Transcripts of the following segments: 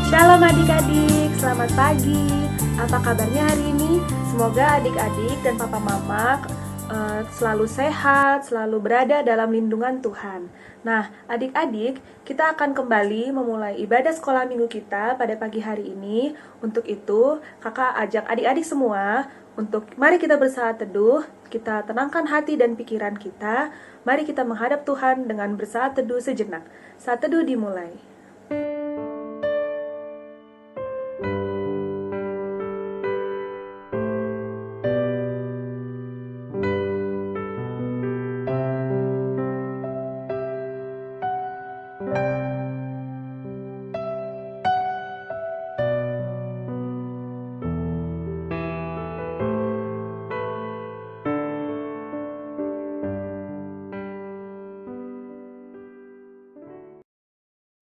Shalom adik-adik, selamat pagi. Apa kabarnya hari ini? Semoga adik-adik dan papa mama selalu sehat, selalu berada dalam lindungan Tuhan. Nah, adik-adik, kita akan kembali memulai ibadah sekolah minggu kita pada pagi hari ini. Untuk itu, kakak ajak adik-adik semua mari kita bersaat teduh, kita tenangkan hati dan pikiran kita. Mari kita menghadap Tuhan dengan bersaat teduh sejenak. Saat teduh dimulai.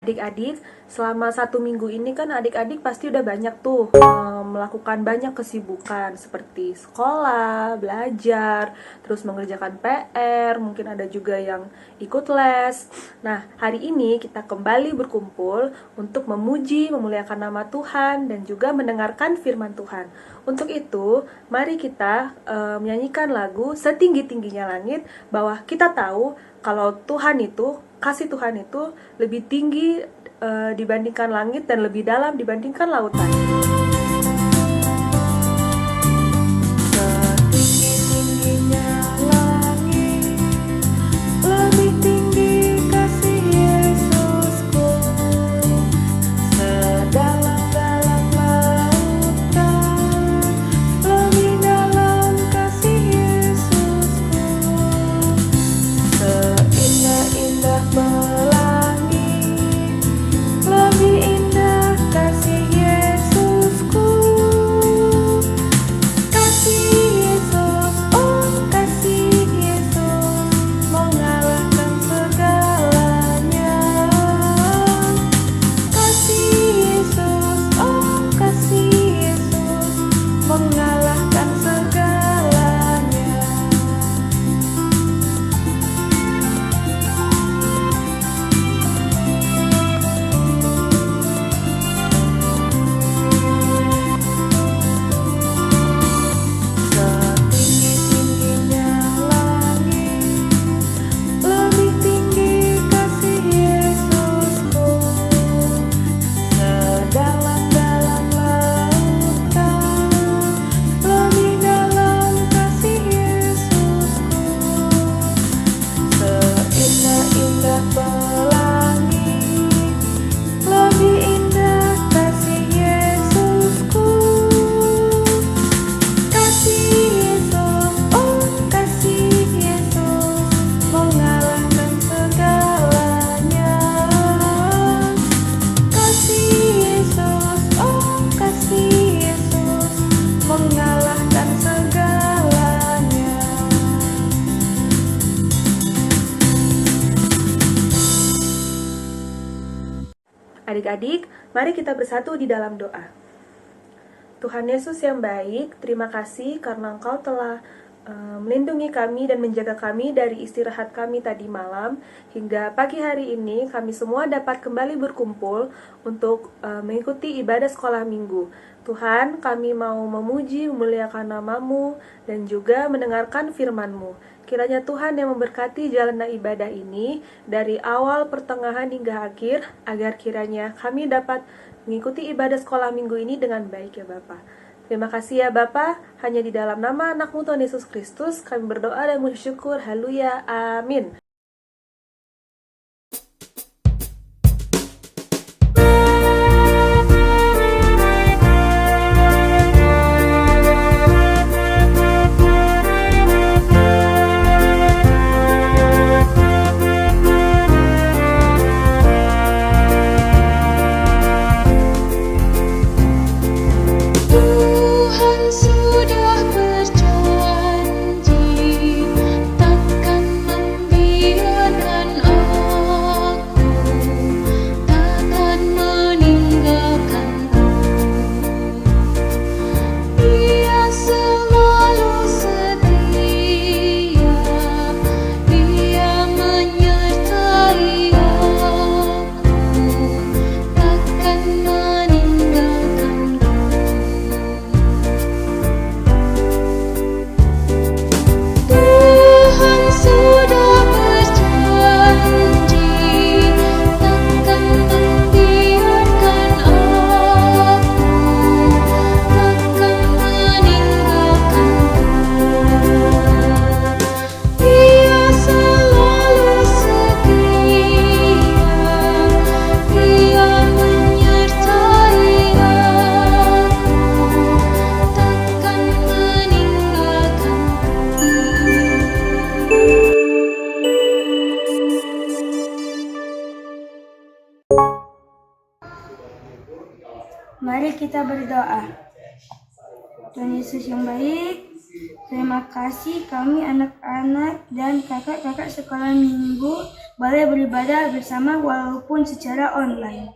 Adik-adik, selama 1 minggu ini kan adik-adik pasti udah banyak tuh melakukan banyak kesibukan seperti sekolah, belajar, terus mengerjakan PR, mungkin ada juga yang ikut les. Nah, hari ini kita kembali berkumpul untuk memuji, memuliakan nama Tuhan dan juga mendengarkan firman Tuhan. Untuk itu, mari kita menyanyikan lagu Setinggi-tingginya Langit, bahwa kita tahu kalau kasih Tuhan itu lebih tinggi dibandingkan langit dan lebih dalam dibandingkan lautan. Setinggi-tingginya langit, lebih tinggi kasih Yesusku. Sedalam-dalam lautan, lebih dalam kasih Yesusku. Seindah-indah pelangi, lebih indah kasih Yesusku. Kasih Yesus, oh kasih Yesus, mengalahkan segalanya. Kasih Yesus, oh kasih Yesus, mengalahkan segalanya. Setinggi-tingginya langit, lebih tinggi kasih Yesusku. Sedalam-dalam lautan, lebih dalam kasih Yesusku. Seindah-indah pelangi, lebih indah kasih Yesusku. Kasih Yesus, oh kasih Yesus, mengalahkan segalanya. Kasih Yesus, oh kasih Yesus, mengalahkan segalanya. Adik-adik, mari kita bersatu di dalam doa. Tuhan Yesus yang baik, terima kasih karena Engkau telah melindungi kami dan menjaga kami dari istirahat kami tadi malam. Hingga pagi hari ini kami semua dapat kembali berkumpul untuk mengikuti ibadah sekolah minggu. Tuhan, kami mau memuji, memuliakan nama-Mu dan juga mendengarkan firman-Mu. Kiranya Tuhan yang memberkati jalan ibadah ini dari awal, pertengahan hingga akhir, agar kiranya kami dapat mengikuti ibadah sekolah minggu ini dengan baik ya Bapa. Terima kasih ya Bapa, hanya di dalam nama anak-Mu Tuhan Yesus Kristus kami berdoa dan bersyukur. Haleluya, amin. Tuhan sudah berjanji takkan membiarkan Mari kita berdoa. Tuhan Yesus yang baik, terima kasih kami anak-anak dan kakak-kakak sekolah minggu boleh beribadah bersama walaupun secara online.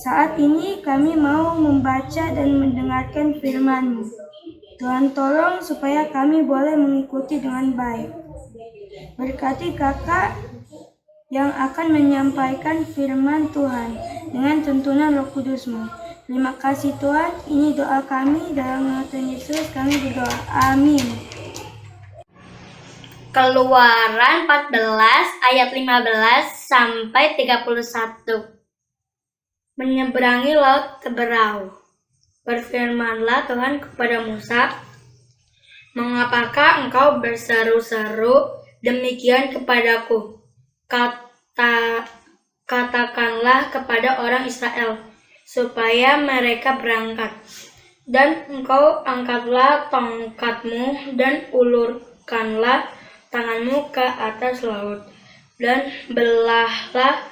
Saat ini kami mau membaca dan mendengarkan firman-Mu. Tuhan tolong supaya kami boleh mengikuti dengan baik. Berkati kakak yang akan menyampaikan firman Tuhan dengan tuntunan Roh Kudus-Mu. Terima kasih Tuhan, ini doa kami dalam nama Tuhan Yesus kami berdoa. Amin. Keluaran 14 ayat 15 sampai 31. Menyeberangi laut Teberau. Berfirmanlah Tuhan kepada Musa, "Mengapakah engkau berseru-seru demikian kepadaku? Katakanlah kepada orang Israel, supaya mereka berangkat. Dan engkau angkatlah tongkatmu dan ulurkanlah tanganmu ke atas laut, dan belahlah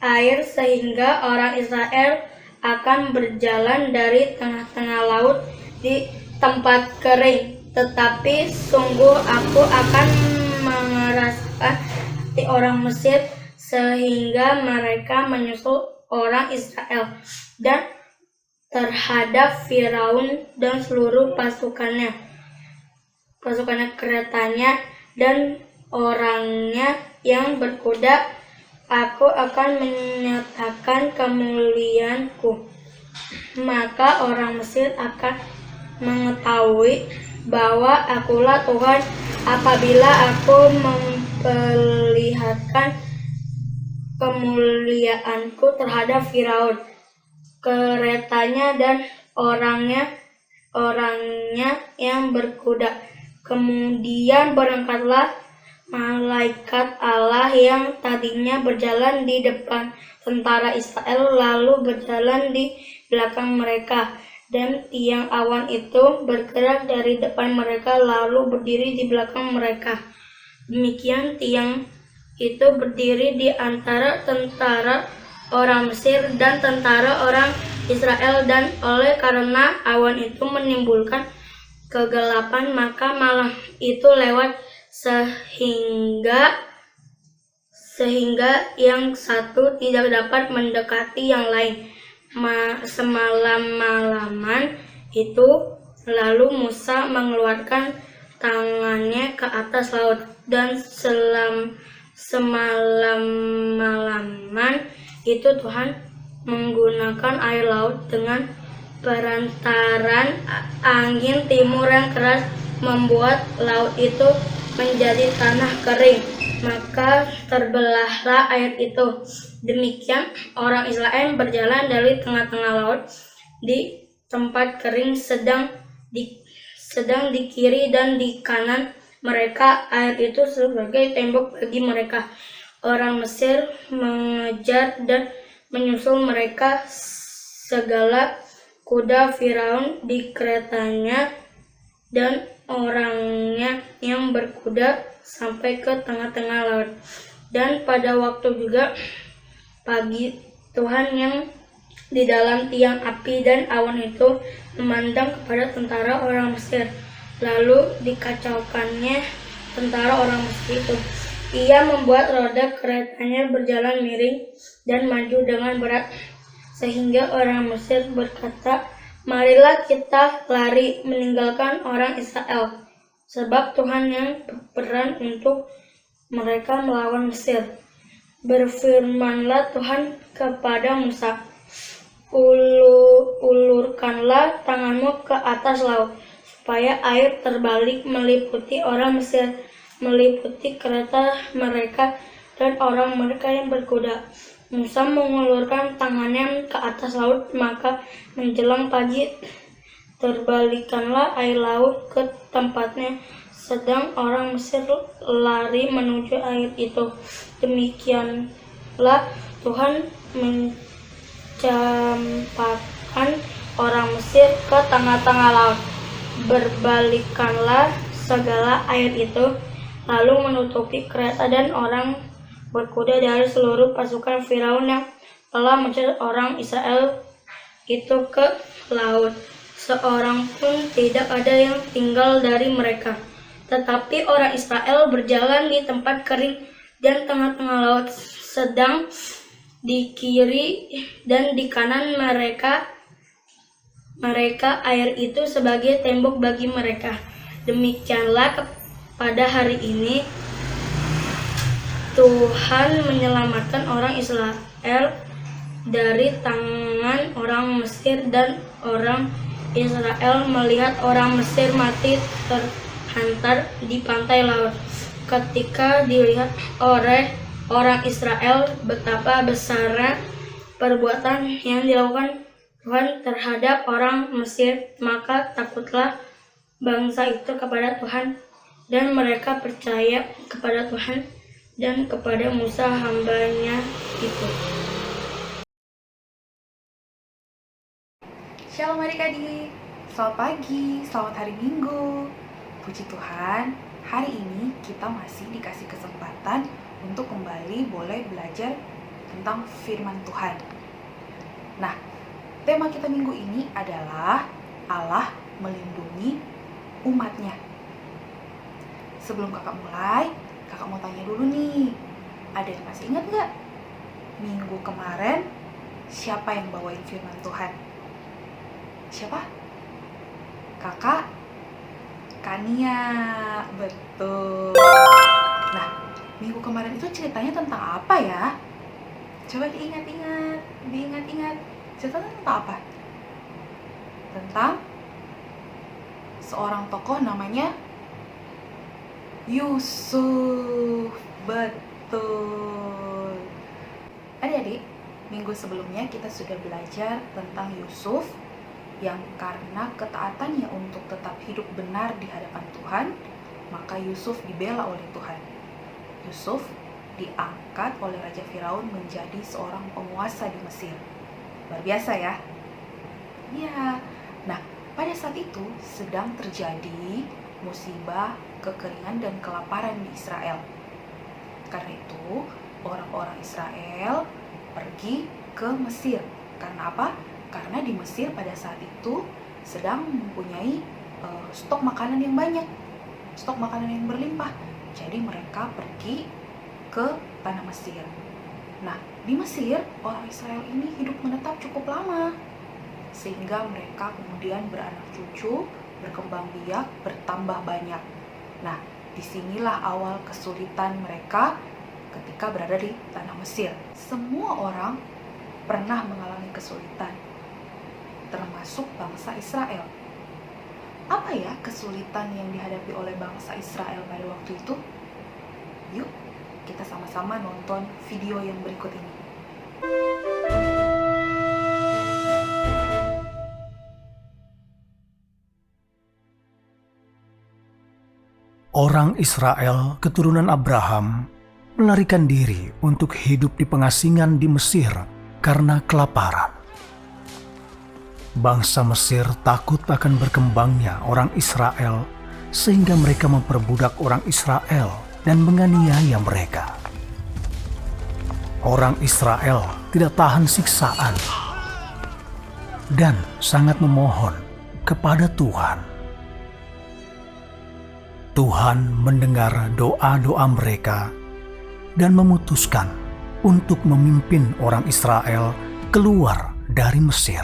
air sehingga orang Israel akan berjalan dari tengah-tengah laut di tempat kering. Tetapi sungguh aku akan mengeraskan hati orang Mesir sehingga mereka menyusul orang Israel dan terhadap Firaun dan seluruh pasukannya, keretanya dan orangnya yang berkuda. Aku akan menyatakan kemuliaanku. Maka orang Mesir akan mengetahui bahwa akulah Tuhan apabila aku memperlihatkan kemuliaanku terhadap Firaun, keretanya dan orangnya yang berkuda." Kemudian berangkatlah malaikat Allah yang tadinya berjalan di depan tentara Israel lalu berjalan di belakang mereka, dan tiang awan itu bergerak dari depan mereka lalu berdiri di belakang mereka. Demikian tiang itu berdiri di antara tentara orang Mesir dan tentara orang Israel, dan oleh karena awan itu menimbulkan kegelapan, maka malam itu lewat sehingga yang satu tidak dapat mendekati yang lain semalam-malaman itu. Lalu Musa mengeluarkan tangannya ke atas laut, dan semalam-malaman itu Tuhan menggunakan air laut dengan perantaran angin timur yang keras membuat laut itu menjadi tanah kering, maka terbelahlah air itu. Demikian orang Israel berjalan dari tengah-tengah laut di tempat kering, sedang di kiri dan di kanan mereka air itu sebagai tembok bagi mereka. Orang Mesir mengejar dan menyusul mereka, segala kuda Firaun di keretanya dan orangnya yang berkuda sampai ke tengah-tengah laut. Dan pada waktu juga pagi, Tuhan yang di dalam tiang api dan awan itu memandang kepada tentara orang Mesir, lalu dikacaukannya tentara orang Mesir itu. Ia membuat roda keretanya berjalan miring dan maju dengan berat, sehingga orang Mesir berkata, "Marilah kita lari meninggalkan orang Israel, sebab Tuhan yang berperan untuk mereka melawan Mesir." Berfirmanlah Tuhan kepada Musa, "Ulurkanlah tanganmu ke atas laut, supaya air terbalik meliputi orang Mesir, meliputi kereta mereka dan orang mereka yang berkuda." Musa mengulurkan tangannya ke atas laut, maka menjelang pagi terbalikanlah air laut ke tempatnya, sedang orang Mesir lari menuju air itu. Demikianlah Tuhan mencampakkan orang Mesir ke tengah-tengah laut. Berbalikanlah segala air itu, lalu menutupi kereta dan orang berkuda dari seluruh pasukan Firaun yang telah mencari orang Israel itu ke laut. Seorang pun tidak ada yang tinggal dari mereka. Tetapi orang Israel berjalan di tempat kering dan tengah-tengah laut, sedang di kiri dan di kanan mereka air itu sebagai tembok bagi mereka. Demikianlah pada hari ini Tuhan menyelamatkan orang Israel dari tangan orang Mesir, dan orang Israel melihat orang Mesir mati terhantar di pantai laut. Ketika dilihat oleh orang Israel betapa besarnya perbuatan yang dilakukan Tuhan terhadap orang Mesir, maka takutlah bangsa itu kepada Tuhan, dan mereka percaya kepada Tuhan dan kepada Musa hambanya itu. Shalom adik-adik, selamat pagi, selamat hari Minggu. Puji Tuhan, hari ini kita masih dikasih kesempatan untuk kembali boleh belajar tentang firman Tuhan. Nah, tema kita minggu ini adalah Allah melindungi umatnya. Sebelum kakak mulai, kakak mau tanya dulu nih, ada yang masih ingat gak? Minggu kemarin, siapa yang bawain firman Tuhan? Siapa? Kakak Kania, betul. Nah, minggu kemarin itu ceritanya tentang apa ya? Coba diingat-ingat. Ceritanya tentang apa? Tentang seorang tokoh namanya Yusuf, betul. Adik-adik, minggu sebelumnya kita sudah belajar tentang Yusuf yang karena ketaatannya untuk tetap hidup benar di hadapan Tuhan, maka Yusuf dibela oleh Tuhan. Yusuf diangkat oleh Raja Firaun menjadi seorang penguasa di Mesir. Luar biasa ya? Ya. Nah, pada saat itu sedang terjadi musibah, kekeringan, dan kelaparan di Israel. Karena itu, orang-orang Israel pergi ke Mesir. Karena apa? Karena di Mesir pada saat itu sedang mempunyai stok makanan yang banyak, stok makanan yang berlimpah. Jadi mereka pergi ke tanah Mesir. Nah, di Mesir orang Israel ini hidup menetap cukup lama, sehingga mereka kemudian beranak cucu, berkembang biak, bertambah banyak. Nah, disinilah awal kesulitan mereka ketika berada di tanah Mesir. Semua orang pernah mengalami kesulitan, termasuk bangsa Israel. Apa ya kesulitan yang dihadapi oleh bangsa Israel pada waktu itu? Yuk, kita sama-sama nonton video yang berikut ini. Orang Israel keturunan Abraham melarikan diri untuk hidup di pengasingan di Mesir karena kelaparan. Bangsa Mesir takut akan berkembangnya orang Israel, sehingga mereka memperbudak orang Israel dan menganiaya mereka. Orang Israel tidak tahan siksaan dan sangat memohon kepada Tuhan. Tuhan mendengar doa-doa mereka dan memutuskan untuk memimpin orang Israel keluar dari Mesir.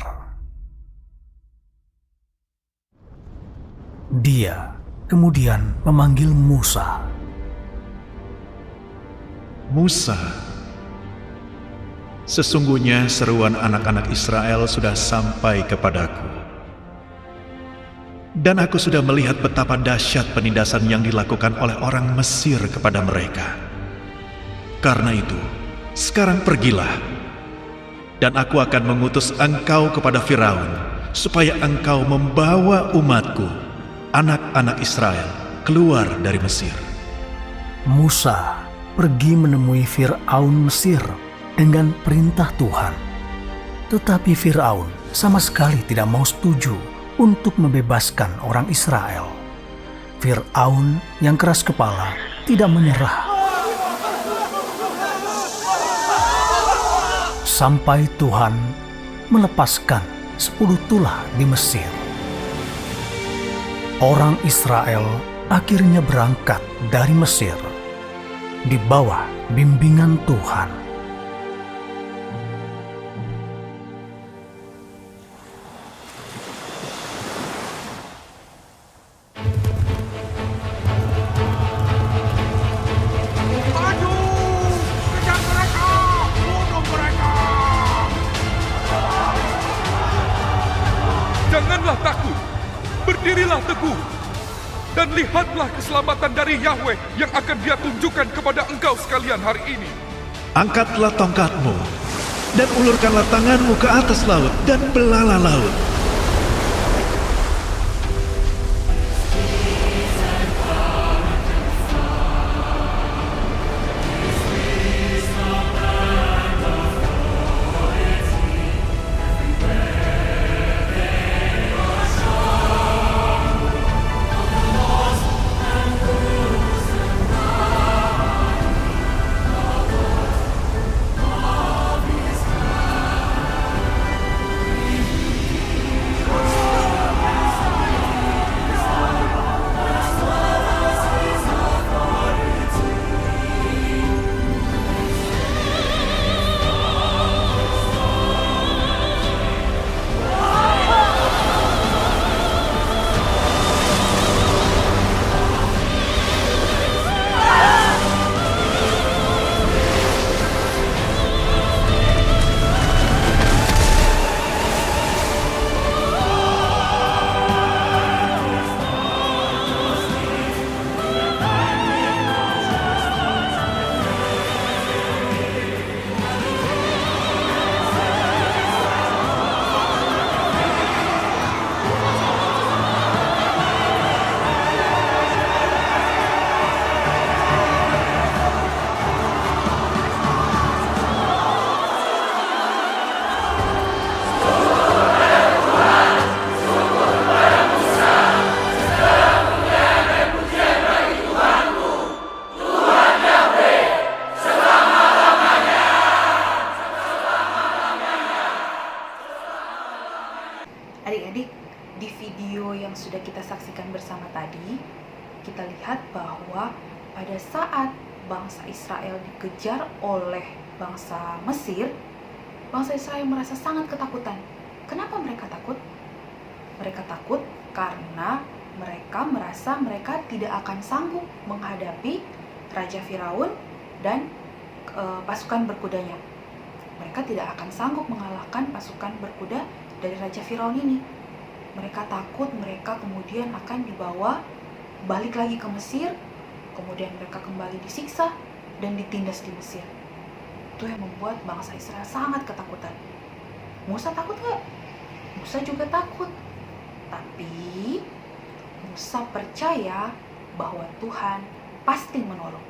Dia kemudian memanggil Musa. Musa, sesungguhnya seruan anak-anak Israel sudah sampai kepadaku. Dan aku sudah melihat betapa dahsyat penindasan yang dilakukan oleh orang Mesir kepada mereka. Karena itu, sekarang pergilah, dan aku akan mengutus engkau kepada Firaun, supaya engkau membawa umatku, anak-anak Israel, keluar dari Mesir. Musa pergi menemui Firaun Mesir dengan perintah Tuhan. Tetapi Firaun sama sekali tidak mau setuju untuk membebaskan orang Israel. Firaun yang keras kepala tidak menyerah. Sampai Tuhan melepaskan 10 tulah di Mesir. Orang Israel akhirnya berangkat dari Mesir di bawah bimbingan Tuhan. Maju! Kejar mereka! Bunuh mereka! Janganlah takut, berdirilah teguh, dan lihatlah keselamatan dari Yahweh yang akan Dia tunjukkan kepada engkau sekalian hari ini. Angkatlah tongkatmu, dan ulurkanlah tanganmu ke atas laut, dan belalah laut. Adik-adik, di video yang sudah kita saksikan bersama tadi, kita lihat bahwa pada saat bangsa Israel dikejar oleh bangsa Mesir, bangsa Israel merasa sangat ketakutan. Kenapa mereka takut? Mereka takut karena mereka merasa mereka tidak akan sanggup menghadapi Raja Firaun dan pasukan berkudanya. Mereka tidak akan sanggup mengalahkan pasukan berkuda dari Raja Firaun ini. Mereka takut mereka kemudian akan dibawa balik lagi ke Mesir, kemudian mereka kembali disiksa dan ditindas di Mesir. Itu yang membuat bangsa Israel sangat ketakutan. Musa takut gak? Musa juga takut. Tapi Musa percaya bahwa Tuhan pasti menolong.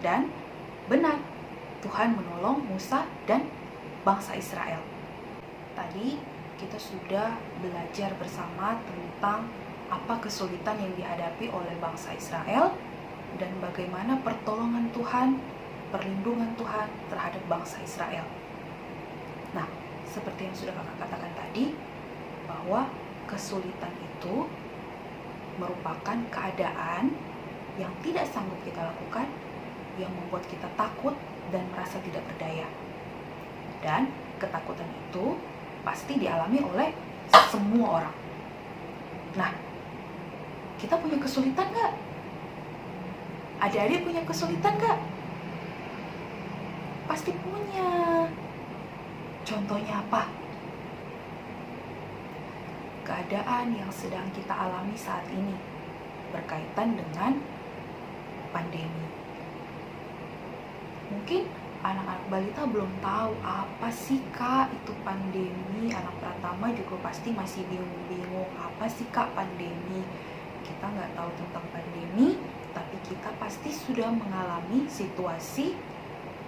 Dan benar, Tuhan menolong Musa dan bangsa Israel. Tadi kita sudah belajar bersama tentang apa kesulitan yang dihadapi oleh bangsa Israel dan bagaimana pertolongan Tuhan, perlindungan Tuhan terhadap bangsa Israel. Nah, seperti yang sudah kakak katakan tadi, bahwa kesulitan itu merupakan keadaan yang tidak sanggup kita lakukan, yang membuat kita takut dan merasa tidak berdaya. Dan ketakutan itu pasti dialami oleh semua orang. Nah, kita punya kesulitan nggak? Adik-adik punya kesulitan nggak? Pasti punya. Contohnya apa? Keadaan yang sedang kita alami saat ini berkaitan dengan pandemi. Mungkin anak-anak balita belum tahu apa sih Kak itu pandemi. Anak Pratama juga pasti masih bingung-bingung apa sih Kak pandemi. Kita nggak tahu tentang pandemi, tapi kita pasti sudah mengalami situasi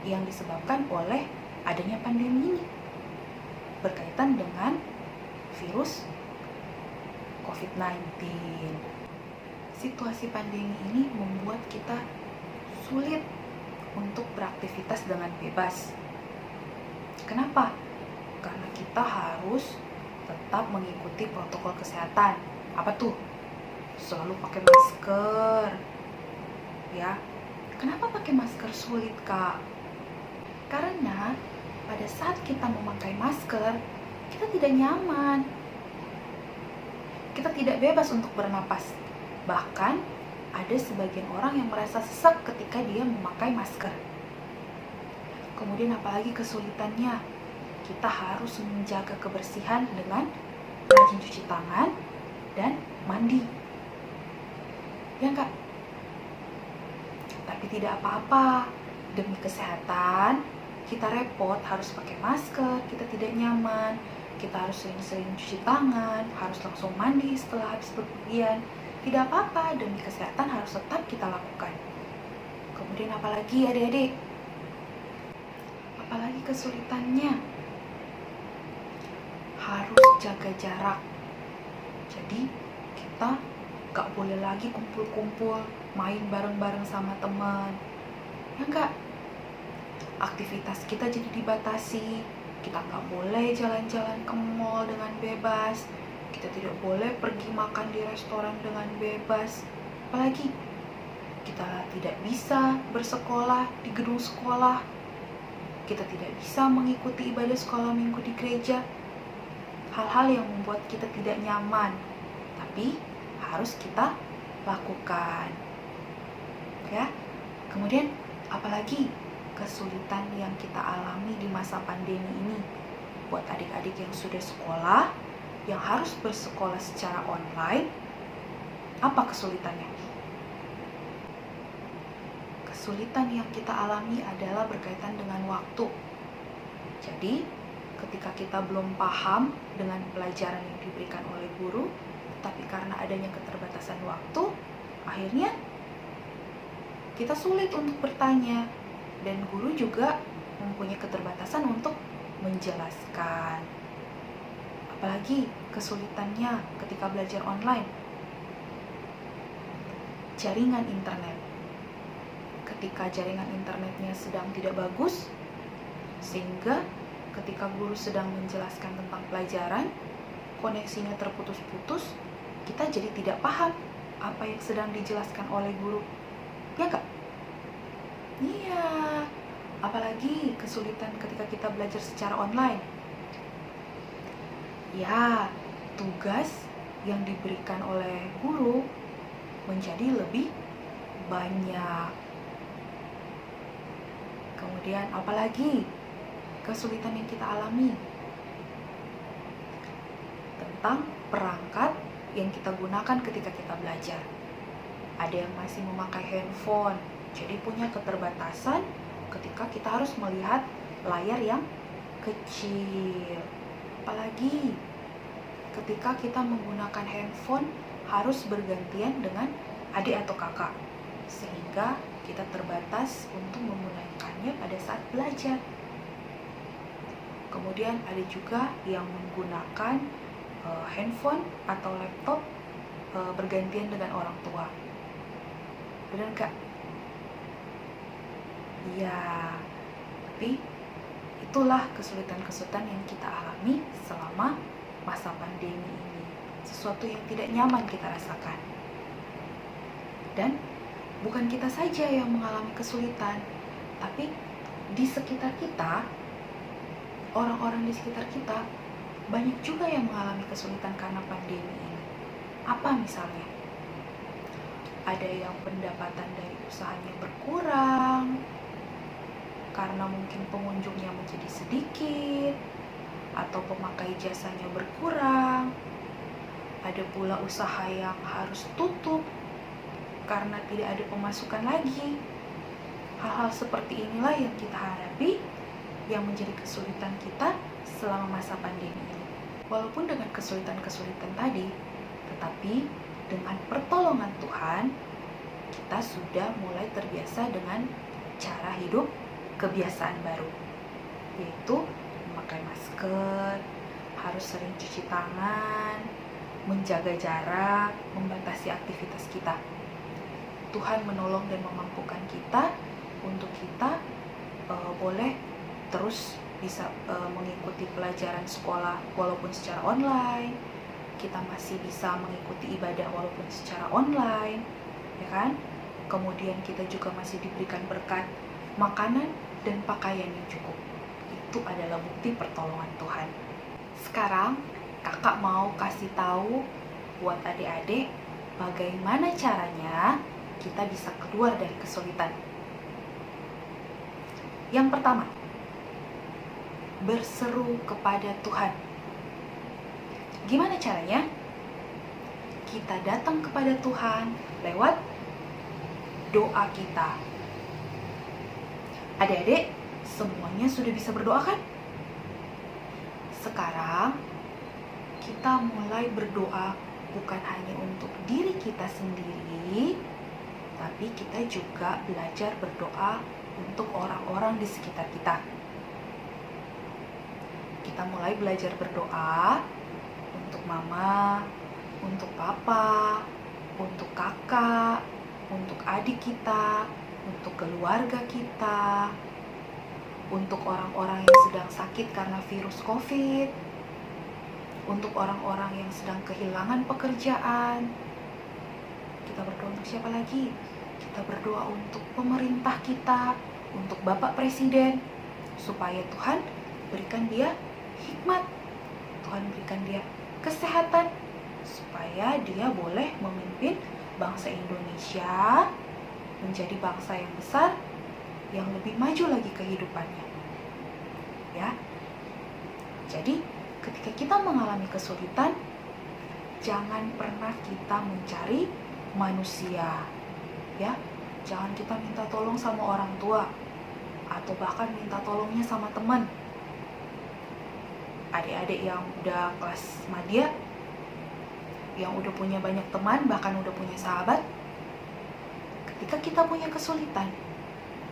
yang disebabkan oleh adanya pandemi ini berkaitan dengan virus COVID-19. Situasi pandemi ini membuat kita sulit untuk beraktivitas dengan bebas. Kenapa? Karena kita harus tetap mengikuti protokol kesehatan. Apa tuh? Selalu pakai masker. Ya. Kenapa pakai masker sulit, Kak? Karena pada saat kita memakai masker, kita tidak nyaman. Kita tidak bebas untuk bernapas. Bahkan ada sebagian orang yang merasa sesak ketika dia memakai masker. Kemudian apalagi kesulitannya, kita harus menjaga kebersihan dengan rajin cuci tangan dan mandi. Ya enggak? Tapi tidak apa-apa, demi kesehatan kita repot harus pakai masker, kita tidak nyaman, kita harus sering-sering cuci tangan, harus langsung mandi setelah habis bepergian. Tidak apa-apa, demi kesehatan harus tetap kita lakukan. Kemudian apalagi adik-adik? Apalagi kesulitannya? Harus jaga jarak. Jadi kita gak boleh lagi kumpul-kumpul, main bareng-bareng sama teman. Ya enggak? Aktivitas kita jadi dibatasi. Kita gak boleh jalan-jalan ke mall dengan bebas. Kita tidak boleh pergi makan di restoran dengan bebas. Apalagi kita tidak bisa bersekolah di gedung sekolah. Kita tidak bisa mengikuti ibadah sekolah minggu di gereja. Hal-hal yang membuat kita tidak nyaman, tapi harus kita lakukan. Ya. Kemudian apalagi kesulitan yang kita alami di masa pandemi ini? Buat adik-adik yang sudah sekolah, yang harus bersekolah secara online, apa kesulitannya? Kesulitan yang kita alami adalah berkaitan dengan waktu. Jadi, ketika kita belum paham dengan pelajaran yang diberikan oleh guru, tapi karena adanya keterbatasan waktu, akhirnya kita sulit untuk bertanya, dan guru juga mempunyai keterbatasan untuk menjelaskan. Apalagi kesulitannya ketika belajar online, jaringan internet. Ketika jaringan internetnya sedang tidak bagus, sehingga ketika guru sedang menjelaskan tentang pelajaran, koneksinya terputus-putus, kita jadi tidak paham apa yang sedang dijelaskan oleh guru. Ya enggak? Iya. Apalagi kesulitan ketika kita belajar secara online. Ya, tugas yang diberikan oleh guru menjadi lebih banyak. Kemudian apalagi kesulitan yang kita alami? Tentang perangkat yang kita gunakan ketika kita belajar. Ada yang masih memakai handphone, jadi punya keterbatasan ketika kita harus melihat layar yang kecil. Apalagi ketika kita menggunakan handphone harus bergantian dengan adik atau kakak, sehingga kita terbatas untuk menggunakannya pada saat belajar. Kemudian ada juga yang menggunakan handphone atau laptop bergantian dengan orang tua. Benar nggak? Iya, tapi itulah kesulitan-kesulitan yang kita alami selama masa pandemi ini. Sesuatu yang tidak nyaman kita rasakan. Dan bukan kita saja yang mengalami kesulitan, tapi di sekitar kita, orang-orang di sekitar kita, banyak juga yang mengalami kesulitan karena pandemi ini. Apa misalnya? Ada yang pendapatan dari usahanya berkurang, karena mungkin pengunjungnya menjadi sedikit, atau pemakai jasanya berkurang. Ada pula usaha yang harus tutup karena tidak ada pemasukan lagi. Hal-hal seperti inilah yang kita hadapi, yang menjadi kesulitan kita selama masa pandemi ini. Walaupun dengan kesulitan-kesulitan tadi, tetapi dengan pertolongan Tuhan, kita sudah mulai terbiasa dengan cara hidup kebiasaan baru, yaitu memakai masker, harus sering cuci tangan, menjaga jarak, membatasi aktivitas kita. Tuhan menolong dan memampukan kita untuk kita boleh terus bisa mengikuti pelajaran sekolah walaupun secara online, kita masih bisa mengikuti ibadah walaupun secara online, ya kan? Kemudian kita juga masih diberikan berkat makanan dan pakaian yang cukup. Itu adalah bukti pertolongan Tuhan. Sekarang kakak mau kasih tahu buat adik-adik bagaimana caranya kita bisa keluar dari kesulitan. Yang pertama, berseru kepada Tuhan. Gimana caranya? Kita datang kepada Tuhan lewat doa kita. Adik-adik, semuanya sudah bisa berdoa kan? Sekarang kita mulai berdoa bukan hanya untuk diri kita sendiri, tapi kita juga belajar berdoa untuk orang-orang di sekitar kita. Kita mulai belajar berdoa untuk mama, untuk papa, untuk kakak, untuk adik kita, untuk keluarga kita, untuk orang-orang yang sedang sakit karena virus COVID, untuk orang-orang yang sedang kehilangan pekerjaan. Kita berdoa untuk siapa lagi? Kita berdoa untuk pemerintah kita, untuk Bapak Presiden, supaya Tuhan berikan dia hikmat, Tuhan berikan dia kesehatan, supaya dia boleh memimpin bangsa Indonesia menjadi bangsa yang besar, yang lebih maju lagi kehidupannya. Ya. Jadi, ketika kita mengalami kesulitan, jangan pernah kita mencari manusia. Ya. Jangan kita minta tolong sama orang tua atau bahkan minta tolongnya sama teman. Adik-adik yang udah kelas madya, yang udah punya banyak teman, bahkan udah punya sahabat, ketika kita punya kesulitan,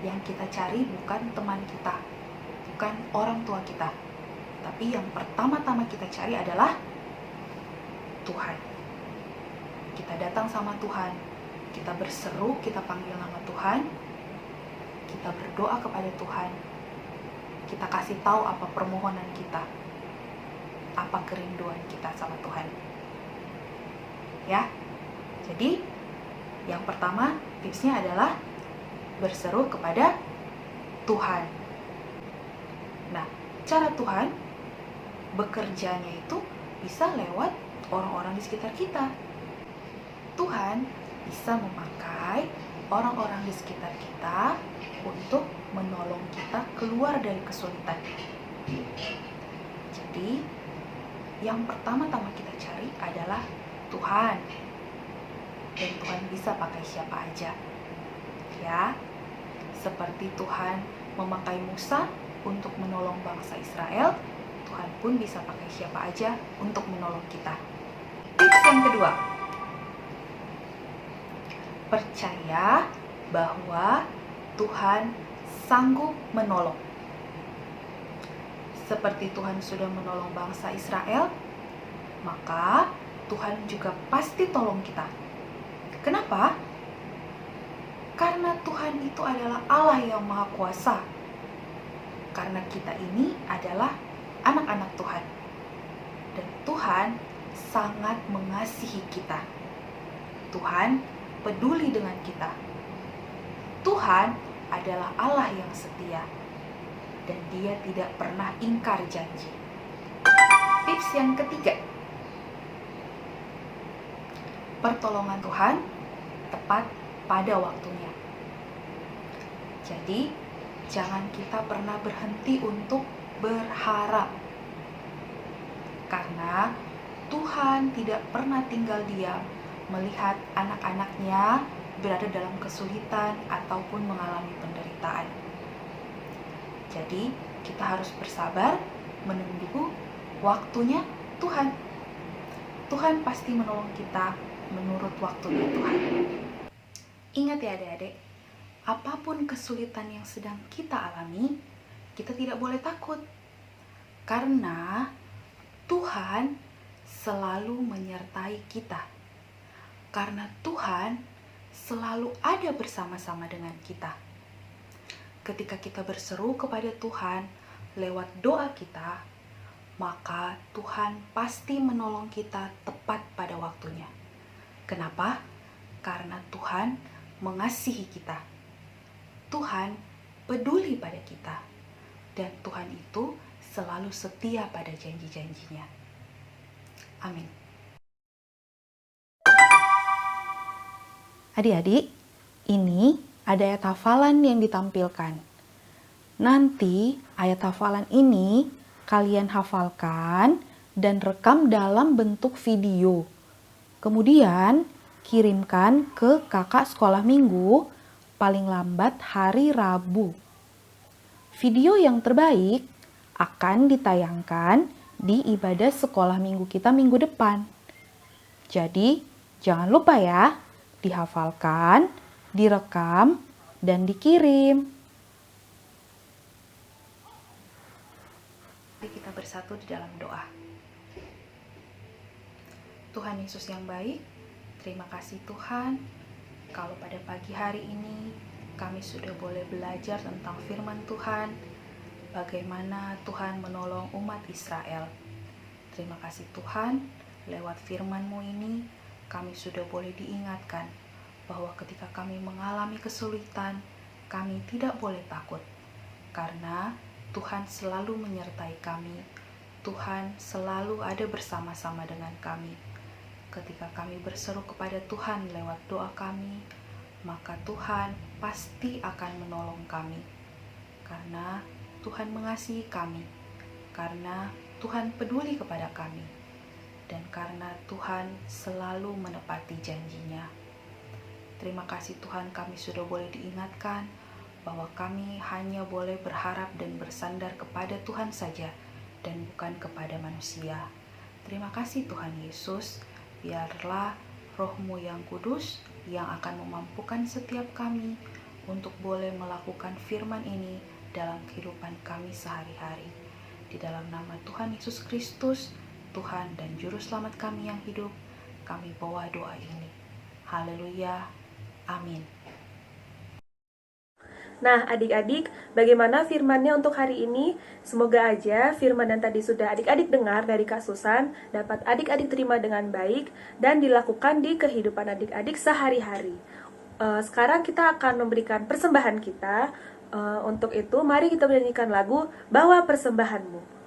yang kita cari bukan teman kita, bukan orang tua kita, tapi yang pertama-tama kita cari adalah Tuhan. Kita datang sama Tuhan, kita berseru, kita panggil nama Tuhan, kita berdoa kepada Tuhan, kita kasih tahu apa permohonan kita, apa kerinduan kita sama Tuhan. Ya, jadi yang pertama tipsnya adalah berseru kepada Tuhan. Nah, cara Tuhan bekerjanya itu bisa lewat orang-orang di sekitar kita. Tuhan bisa memakai orang-orang di sekitar kita untuk menolong kita keluar dari kesulitan. Jadi, yang pertama-tama kita cari adalah Tuhan. Dan Tuhan bisa pakai siapa aja. Ya, seperti Tuhan memakai Musa untuk menolong bangsa Israel, Tuhan pun bisa pakai siapa aja untuk menolong kita. Tips yang kedua, percaya bahwa Tuhan sanggup menolong. Seperti Tuhan sudah menolong bangsa Israel, maka Tuhan juga pasti tolong kita. Kenapa? Karena Tuhan itu adalah Allah yang Maha Kuasa. Karena kita ini adalah anak-anak Tuhan. Dan Tuhan sangat mengasihi kita. Tuhan peduli dengan kita. Tuhan adalah Allah yang setia. Dan Dia tidak pernah ingkar janji. Tips yang ketiga, pertolongan Tuhan tepat pada waktunya. Jadi, jangan kita pernah berhenti untuk berharap. Karena Tuhan tidak pernah tinggal diam melihat anak-anaknya berada dalam kesulitan ataupun mengalami penderitaan. Jadi, kita harus bersabar menunggu waktunya Tuhan. Tuhan pasti menolong kita menurut waktunya Tuhan. Ingat ya adik-adik, apapun kesulitan yang sedang kita alami, kita tidak boleh takut. Karena Tuhan selalu menyertai kita. Karena Tuhan selalu ada bersama-sama dengan kita. Ketika kita berseru kepada Tuhan, lewat doa kita, maka Tuhan pasti menolong kita tepat pada waktunya. Kenapa? Karena Tuhan mengasihi kita. Tuhan peduli pada kita. Dan Tuhan itu selalu setia pada janji-janjinya. Amin. Adik-adik, ini ada ayat hafalan yang ditampilkan. Nanti ayat hafalan ini kalian hafalkan dan rekam dalam bentuk video. Kemudian kirimkan ke kakak sekolah minggu paling lambat hari Rabu. Video yang terbaik akan ditayangkan di ibadah sekolah minggu kita minggu depan. Jadi jangan lupa ya, dihafalkan, direkam, dan dikirim. Mari kita bersatu di dalam doa. Tuhan Yesus yang baik, terima kasih Tuhan, kalau pada pagi hari ini kami sudah boleh belajar tentang firman Tuhan, bagaimana Tuhan menolong umat Israel. Terima kasih Tuhan, lewat firman-Mu ini kami sudah boleh diingatkan bahwa ketika kami mengalami kesulitan, kami tidak boleh takut, karena Tuhan selalu menyertai kami. Tuhan selalu ada bersama-sama dengan kami. Ketika kami berseru kepada Tuhan lewat doa kami, maka Tuhan pasti akan menolong kami. Karena Tuhan mengasihi kami, karena Tuhan peduli kepada kami, dan karena Tuhan selalu menepati janjinya. Terima kasih Tuhan, kami sudah boleh diingatkan bahwa kami hanya boleh berharap dan bersandar kepada Tuhan saja dan bukan kepada manusia. Terima kasih Tuhan Yesus, biarlah Roh-Mu yang kudus yang akan memampukan setiap kami untuk boleh melakukan firman ini dalam kehidupan kami sehari-hari. Di dalam nama Tuhan Yesus Kristus, Tuhan dan Juru Selamat kami yang hidup, kami bawa doa ini. Haleluya. Amin. Nah, adik-adik, bagaimana firman-Nya untuk hari ini? Semoga aja firman yang tadi sudah adik-adik dengar dari Kak Susan dapat adik-adik terima dengan baik dan dilakukan di kehidupan adik-adik sehari-hari. Sekarang kita akan memberikan persembahan kita. Untuk itu, mari kita menyanyikan lagu Bawa Persembahanmu.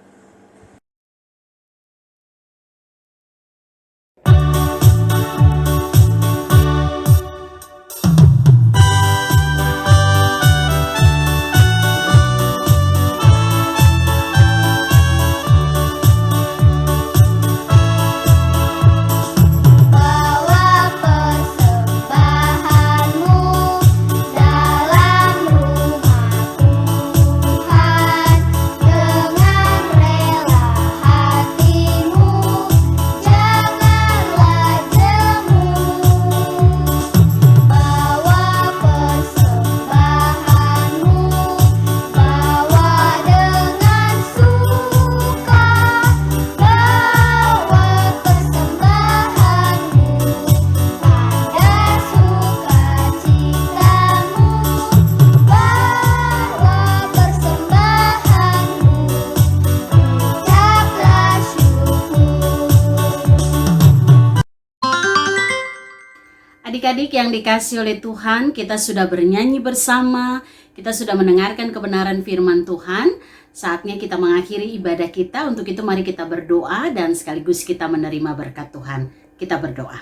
Adik-adik yang dikasih oleh Tuhan, kita sudah bernyanyi bersama, kita sudah mendengarkan kebenaran firman Tuhan. Saatnya kita mengakhiri ibadah kita. Untuk itu mari kita berdoa dan sekaligus kita menerima berkat Tuhan. Kita berdoa.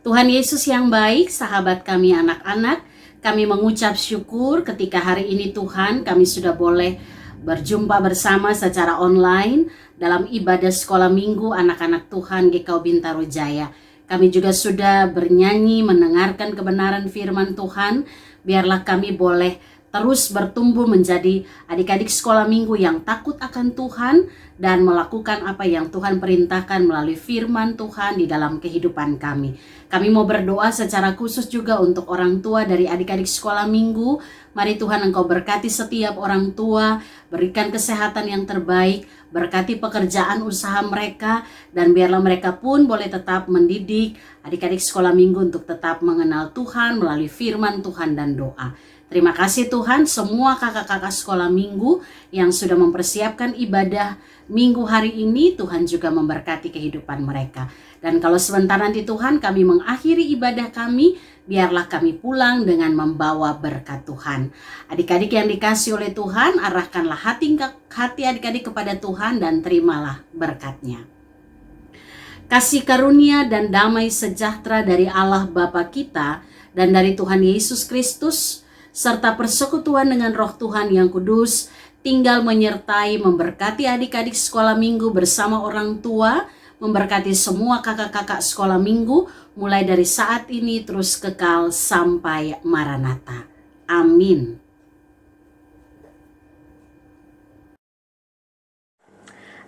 Tuhan Yesus yang baik, sahabat kami anak-anak, kami mengucap syukur ketika hari ini Tuhan kami sudah boleh berjumpa bersama secara online dalam ibadah sekolah minggu anak-anak Tuhan GKU Bintaro Jaya. Kami juga sudah bernyanyi, mendengarkan kebenaran firman Tuhan. Biarlah kami boleh terus bertumbuh menjadi adik-adik sekolah minggu yang takut akan Tuhan dan melakukan apa yang Tuhan perintahkan melalui firman Tuhan di dalam kehidupan kami. Kami mau berdoa secara khusus juga untuk orang tua dari adik-adik sekolah minggu. Mari Tuhan Engkau berkati setiap orang tua, berikan kesehatan yang terbaik, berkati pekerjaan usaha mereka, dan biarlah mereka pun boleh tetap mendidik adik-adik sekolah minggu untuk tetap mengenal Tuhan melalui firman Tuhan dan doa. Terima kasih Tuhan, semua kakak-kakak sekolah minggu yang sudah mempersiapkan ibadah minggu hari ini, Tuhan juga memberkati kehidupan mereka. Dan kalau sebentar nanti Tuhan kami mengakhiri ibadah kami, biarlah kami pulang dengan membawa berkat Tuhan. Adik-adik yang dikasih oleh Tuhan, arahkanlah hati adik-adik kepada Tuhan dan terimalah berkatnya. Kasih karunia dan damai sejahtera dari Allah Bapa kita dan dari Tuhan Yesus Kristus, serta persekutuan dengan Roh Tuhan yang kudus, tinggal menyertai memberkati adik-adik sekolah minggu bersama orang tua, memberkati semua kakak-kakak sekolah minggu, mulai dari saat ini terus kekal sampai Maranatha. Amin.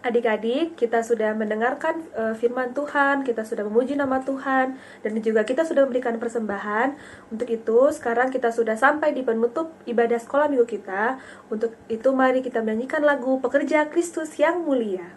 Adik-adik, kita sudah mendengarkan firman Tuhan, kita sudah memuji nama Tuhan, dan juga kita sudah memberikan persembahan. Untuk itu, sekarang kita sudah sampai di penutup ibadah sekolah minggu kita. Untuk itu, mari kita menyanyikan lagu Pekerja Kristus yang Mulia.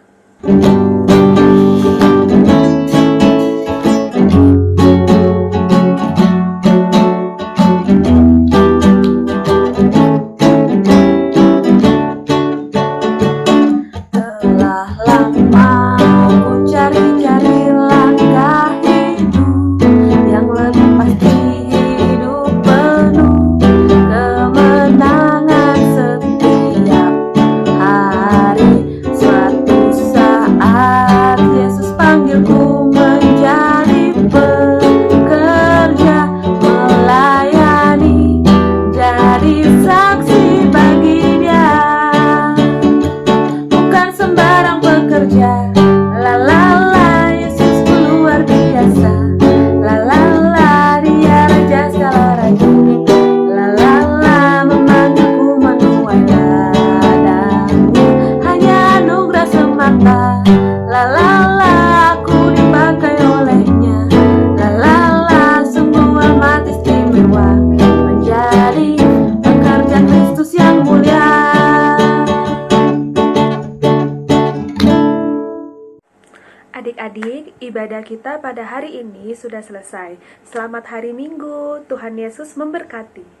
Adik-adik, ibadah kita pada hari ini sudah selesai. Selamat hari Minggu, Tuhan Yesus memberkati.